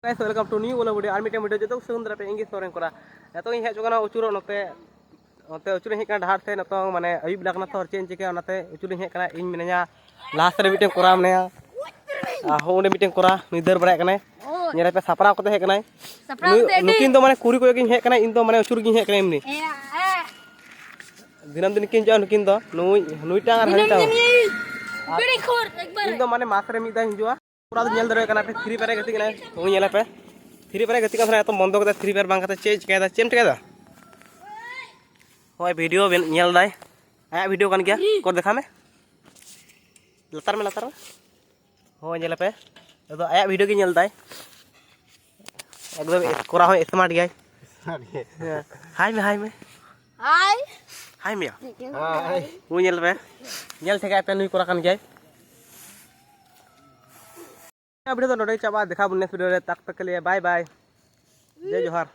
Guys, welcome to new video. Army time video joto sundra pe ingi soren kora. Eto in hej jogana uchuro note uchuro hej kana dhar se noto mane ayub lagna tor change ke onate uchuro hej kana in minanya last re meeting kora mane ho meeting kora nidar bara kana nyere pe sapra kote hej kana nukin do mane kuri ko gin hej kana in do mane uchur gin hej kana imni dinam din kin ja nukin do nui tang ar hai tang bidi khor ekbar in do mane masre mid da hinjua पूरा तो जल्द रहे पे free fire गति वो ये पे free fire गति तो बंद कर फ्री फायर बांग चेंज क्या चेम टेका हो वीडियो नेल दाय आया वीडियो कान गया को देखा में लतार में हो नेल पे तो आया वीडियो की नेल दाय एकदम कोरा हो स्मार्ट गया हाय में हाय में वो नेल पे नेल ठेका पे नुई कोरा कान गया वीडियो तो नोटे चाबा देखा बुन्ने वीडियो रे तक के लिए बाय बाय जय जोहार।